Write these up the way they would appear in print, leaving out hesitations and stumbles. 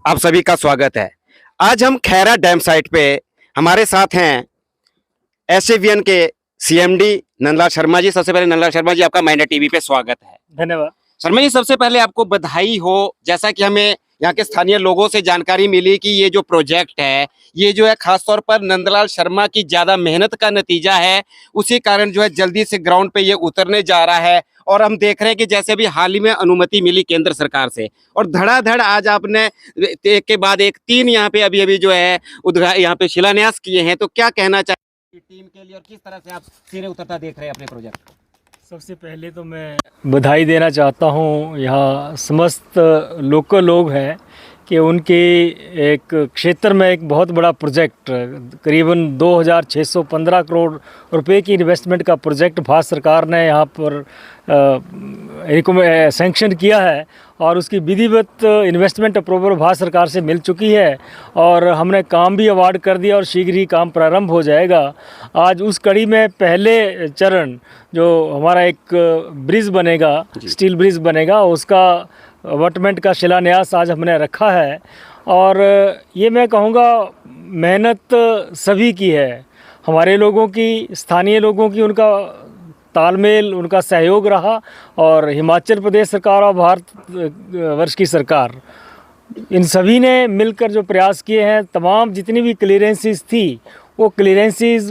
आप सभी का स्वागत है। आज हम खैरा डैम साइट पे हमारे साथ हैं एसजेवीएन के सीएमडी नंदलाल शर्मा जी। सबसे पहले नंदलाल शर्मा जी, आपका माइंडा टीवी पे स्वागत है। धन्यवाद। शर्मा जी, सबसे पहले आपको बधाई हो। जैसा कि हमें यहाँ के स्थानीय लोगों से जानकारी मिली कि ये जो प्रोजेक्ट है, ये जो है खासतौर पर नंदलाल शर्मा की ज्यादा मेहनत का नतीजा है। उसी कारण जो है जल्दी से ग्राउंड पे ये उतरने जा रहा है। और हम देख रहे हैं कि जैसे भी हाल ही में अनुमति मिली केंद्र सरकार से, और धड़ाधड़ आज आपने एक के बाद एक 3 यहाँ पे अभी अभी जो है यहाँ पे शिलान्यास किए हैं। तो क्या कहना चाहिए टीम के लिए और किस तरह से आप सिरे उतरता देख रहे हैं अपने प्रोजेक्ट को? सबसे पहले तो मैं बधाई देना चाहता हूँ यहाँ समस्त लोकल लोग हैं कि उनके एक क्षेत्र में एक बहुत बड़ा प्रोजेक्ट करीबन 2615 करोड़ रुपए की इन्वेस्टमेंट का प्रोजेक्ट भारत सरकार ने यहाँ पर सैंक्शन किया है और उसकी विधिवत इन्वेस्टमेंट अप्रूवल भारत सरकार से मिल चुकी है और हमने काम भी अवार्ड कर दिया और शीघ्र ही काम प्रारंभ हो जाएगा। आज उस कड़ी में पहले चरण जो हमारा एक ब्रिज बनेगा, स्टील ब्रिज बनेगा, उसका अवॉटमेंट का शिलान्यास आज हमने रखा है। और ये मैं कहूँगा मेहनत सभी की है, हमारे लोगों की, स्थानीय लोगों की, उनका तालमेल, उनका सहयोग रहा और हिमाचल प्रदेश सरकार और भारत वर्ष की सरकार, इन सभी ने मिलकर जो प्रयास किए हैं, तमाम जितनी भी क्लियरेंसेस थी वो क्लियरेंसेस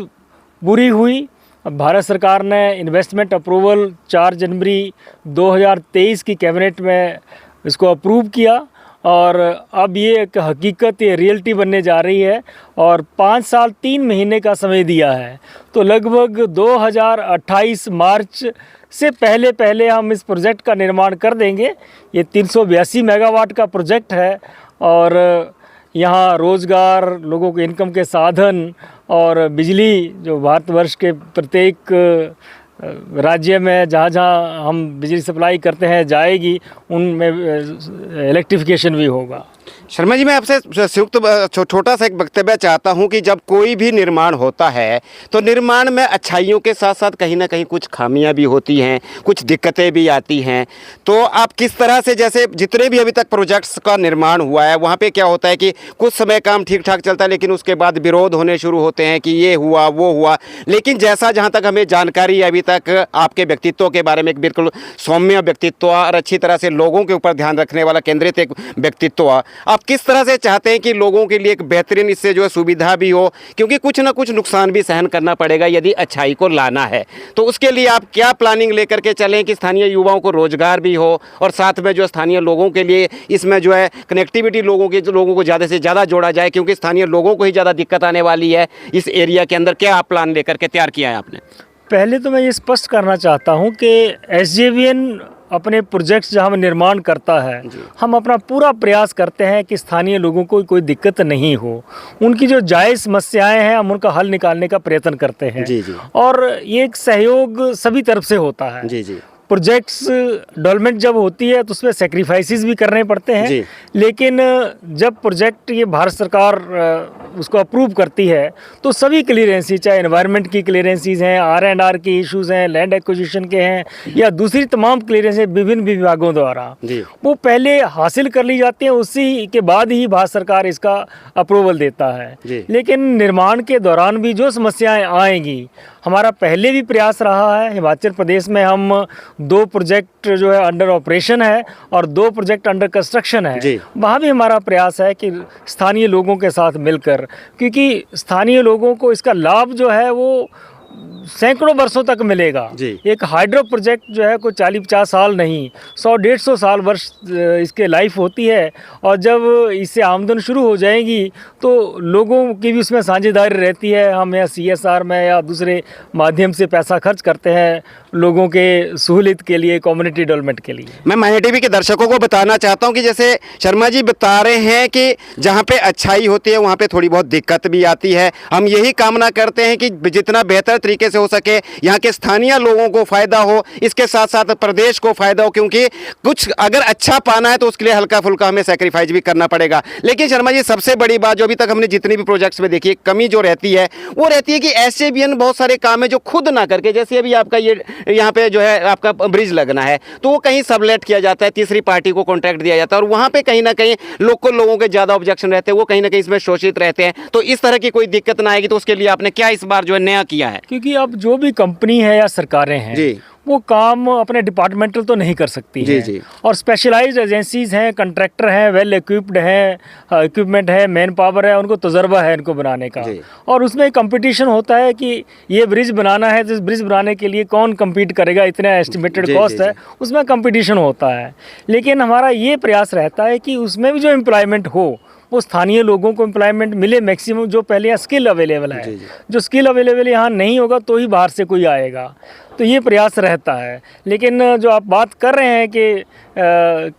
पूरी हुई। भारत सरकार ने इन्वेस्टमेंट अप्रूवल 4 जनवरी 2023 की कैबिनेट में इसको अप्रूव किया और अब ये एक हकीकत, ये रियलिटी बनने जा रही है और 5 साल 3 महीने का समय दिया है। तो लगभग 2028 मार्च से पहले हम इस प्रोजेक्ट का निर्माण कर देंगे। ये 382 मेगावाट का प्रोजेक्ट है और यहाँ रोज़गार, लोगों के इनकम के साधन और बिजली जो भारतवर्ष के प्रत्येक राज्य में जहाँ हम बिजली सप्लाई करते हैं जाएगी, उनमें इलेक्ट्रिफिकेशन भी होगा। शर्मा जी, मैं आपसे छोटा सा एक वक्तव्य चाहता हूं कि जब कोई भी निर्माण होता है तो निर्माण में अच्छाइयों के साथ साथ कहीं ना कहीं कुछ खामियां भी होती हैं, कुछ दिक्कतें भी आती हैं। तो आप किस तरह से, जैसे जितने भी अभी तक प्रोजेक्ट्स का निर्माण हुआ है वहां पे क्या होता है कि कुछ समय काम ठीक ठाक चलता है, लेकिन उसके बाद विरोध होने शुरू होते हैं कि ये हुआ वो हुआ। लेकिन जैसा जहाँ तक हमें जानकारी है, अभी तक आपके व्यक्तित्व के बारे में एक बिल्कुल सौम्य व्यक्तित्व और अच्छी तरह से लोगों के ऊपर ध्यान रखने वाला केंद्रित एक व्यक्तित्व, आप किस तरह से चाहते हैं कि लोगों के लिए एक बेहतरीन इससे जो है सुविधा भी हो, क्योंकि कुछ ना कुछ नुकसान भी सहन करना पड़ेगा यदि अच्छाई को लाना है। तो उसके लिए आप क्या प्लानिंग लेकर के चलें कि स्थानीय युवाओं को रोजगार भी हो और साथ में जो स्थानीय लोगों के लिए इसमें जो है कनेक्टिविटी लोगों को ज़्यादा से ज़्यादा जोड़ा जाए, क्योंकि स्थानीय लोगों को ही ज़्यादा दिक्कत आने वाली है इस एरिया के अंदर। क्या आप प्लान लेकर के तैयार किया है आपने? पहले तो मैं ये स्पष्ट करना चाहता हूँ कि एसजेवीएन अपने प्रोजेक्ट्स जहाँ निर्माण करता है, हम अपना पूरा प्रयास करते हैं कि स्थानीय लोगों को कोई दिक्कत नहीं हो। उनकी जो जायज़ समस्याएं हैं हम उनका हल निकालने का प्रयत्न करते हैं। जी। और ये एक सहयोग सभी तरफ से होता है। जी। प्रोजेक्ट्स डेवलपमेंट जब होती है तो उसमें सेक्रीफाइसेस भी करने पड़ते हैं, लेकिन जब प्रोजेक्ट ये भारत सरकार उसको अप्रूव करती है तो सभी क्लियरेंसी, चाहे एनवायरनमेंट की क्लियरेंसीज हैं, R&R की इश्यूज़ हैं, लैंड एक्विजिशन के हैं या दूसरी तमाम क्लियरेंसें विभिन्न विभागों द्वारा वो पहले हासिल कर ली जाती हैं, उसी के बाद ही भारत सरकार इसका अप्रूवल देता है। लेकिन निर्माण के दौरान भी जो समस्याएँ आएंगी, हमारा पहले भी प्रयास रहा है। हिमाचल प्रदेश में हम 2 प्रोजेक्ट जो है अंडर ऑपरेशन है और 2 प्रोजेक्ट अंडर कंस्ट्रक्शन है, वहाँ भी हमारा प्रयास है कि स्थानीय लोगों के साथ मिलकर, क्योंकि स्थानीय लोगों को इसका लाभ जो है वो सैकड़ों वर्षों तक मिलेगा। एक हाइड्रो प्रोजेक्ट जो है कोई 40-50 साल नहीं, 100-150 साल वर्ष इसके लाइफ होती है और जब इससे आमदन शुरू हो जाएगी तो लोगों की भी उसमें साझेदारी रहती है। हम या CSR में या दूसरे माध्यम से पैसा खर्च करते हैं लोगों के सहूलियत के लिए, कम्युनिटी डेवलपमेंट के लिए। मैं माइंडा टीवी के दर्शकों को बताना चाहता हूं कि जैसे शर्मा जी बता रहे हैं कि जहां पे अच्छाई होती है वहां पे थोड़ी बहुत दिक्कत भी आती है। हम यही कामना करते हैं कि जितना बेहतर तरीके से हो सके, यहाँ के स्थानीय लोगों को फायदा हो, इसके साथ साथ प्रदेश को फायदा हो, क्योंकि कुछ अगर अच्छा पाना है तो उसके लिए हल्का फुल्का हमें सेक्रीफाइस भी करना पड़ेगा। लेकिन शर्मा जी, सबसे बड़ी बात जो अभी तक हमने जितनी भी प्रोजेक्ट्स में देखी है, कमी जो रहती है वो रहती है कि एसजेवीएन बहुत सारे काम है जो खुद ना करके, जैसे अभी आपका ये यहाँ पे जो है आपका ब्रिज लगना है तो वो कहीं सबलेट किया जाता है, तीसरी पार्टी को कॉन्ट्रैक्ट दिया जाता है, और वहाँ पे कहीं ना कहीं लोगों के ज़्यादा ऑब्जेक्शन रहते हैं, वो कहीं ना कहीं इसमें शोषित रहते हैं। तो इस तरह की कोई दिक्कत ना आएगी, तो उसके लिए आपने क्या इस बार जो है नया किया है? क्योंकि अब जो भी कंपनी है या सरकारें हैं जी, वो काम अपने डिपार्टमेंटल तो नहीं कर सकती जी, हैं। जी। और स्पेशलाइज्ड एजेंसीज हैं, कंट्रैक्टर हैं, वेल इक्विप्ड हैं, इक्विपमेंट है, मैन पावर है, उनको तजुर्बा है इनको बनाने का। जी। और उसमें कंपटीशन होता है कि ये ब्रिज बनाना है, तो इस ब्रिज बनाने के लिए कौन कम्पीट करेगा, इतना एस्टिमेटेड जी, कॉस्ट जी, है, उसमें कंपटीशन होता है। लेकिन हमारा ये प्रयास रहता है कि उसमें भी जो एम्प्लॉयमेंट हो वो स्थानीय लोगों को एम्प्लॉयमेंट मिले मैक्सिमम, जो पहले यहाँ स्किल अवेलेबल है। जी, जी। जो स्किल अवेलेबल यहाँ नहीं होगा तो ही बाहर से कोई आएगा, तो ये प्रयास रहता है। लेकिन जो आप बात कर रहे हैं कि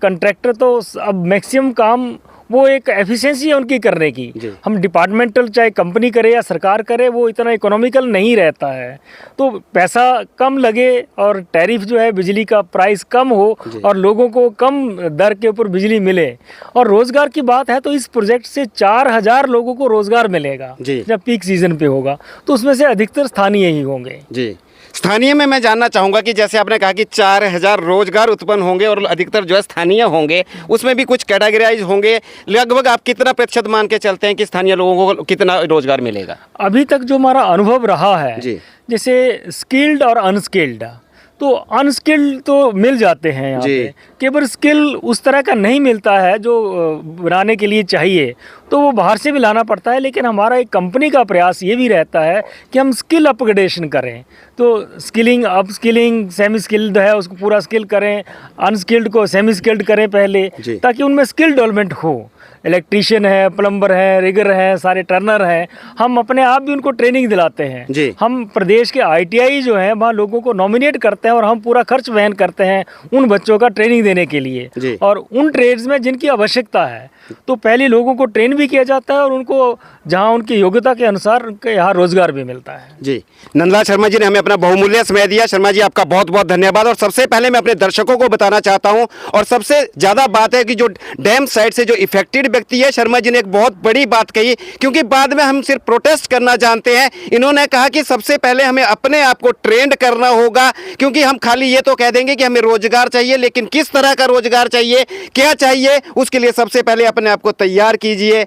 कंट्रैक्टर तो अब मैक्सिमम काम वो एक एफिशिएंसी है उनकी करने की। जी। हम डिपार्टमेंटल चाहे कंपनी करे या सरकार करे वो इतना इकोनॉमिकल नहीं रहता है, तो पैसा कम लगे और टैरिफ जो है बिजली का प्राइस कम हो और लोगों को कम दर के ऊपर बिजली मिले। और रोज़गार की बात है तो इस प्रोजेक्ट से 4000 लोगों को रोज़गार मिलेगा जी। जब पीक सीजन पे होगा, तो उसमें से अधिकतर स्थानीय ही होंगे। जी, स्थानीय में मैं जानना चाहूँगा कि जैसे आपने कहा कि 4000 रोजगार उत्पन्न होंगे और अधिकतर जो है स्थानीय होंगे, उसमें भी कुछ कैटेगराइज होंगे, लगभग आप कितना प्रतिशत मान के चलते हैं कि स्थानीय लोगों को कितना रोजगार मिलेगा? अभी तक जो हमारा अनुभव रहा है, जी। जैसे स्किल्ड और अनस्किल्ड, तो अनस्किल्ड तो मिल जाते हैं यहाँ जी। पे, केवल स्किल उस तरह का नहीं मिलता है जो बनाने के लिए चाहिए, तो वो बाहर से भी लाना पड़ता है। लेकिन हमारा एक कंपनी का प्रयास ये भी रहता है कि हम स्किल अपग्रेडेशन करें, तो skilling, up skilling, semi skilled है उसको पूरा स्किल करें, अनस्किल्ड को सेमी स्किल्ड करें पहले, जी। ताकि उनमें स्किल डेवलपमेंट हो। इलेक्ट्रीशियन है, प्लम्बर है, रिगर है, सारे टर्नर हैं, हम अपने आप भी उनको ट्रेनिंग दिलाते हैं। जी। हम प्रदेश के ITI जो हैं वहाँ लोगों को नॉमिनेट करते हैं और हम पूरा खर्च वहन करते हैं उन बच्चों का ट्रेनिंग देने के लिए। जी। और उन ट्रेड्स में जिनकी आवश्यकता है तो पहले लोगों को ट्रेन भी किया जाता है और उनको जहाँ उनकी योग्यता के अनुसार उनके यहाँ रोजगार भी मिलता है। जी, नंदलाल शर्मा जी ने हमें अपना बहुमूल्य समय दिया। शर्मा जी, आपका बहुत बहुत धन्यवाद। और सबसे पहले मैं अपने दर्शकों को बताना चाहता हूं, और सबसे ज़्यादा बात है कि जो डैम साइड से जो इफेक्टेड व्यक्ति है, शर्मा जी ने एक बहुत बड़ी बात कही, क्योंकि बाद में हम सिर्फ प्रोटेस्ट करना जानते हैं। इन्होंने कहा कि सबसे पहले हमें अपने आप को ट्रेंड करना होगा, क्योंकि हम खाली ये तो कह देंगे कि हमें रोजगार चाहिए, लेकिन किस तरह का रोजगार चाहिए, क्या चाहिए, उसके लिए सबसे पहले अपने आप को तैयार कीजिए।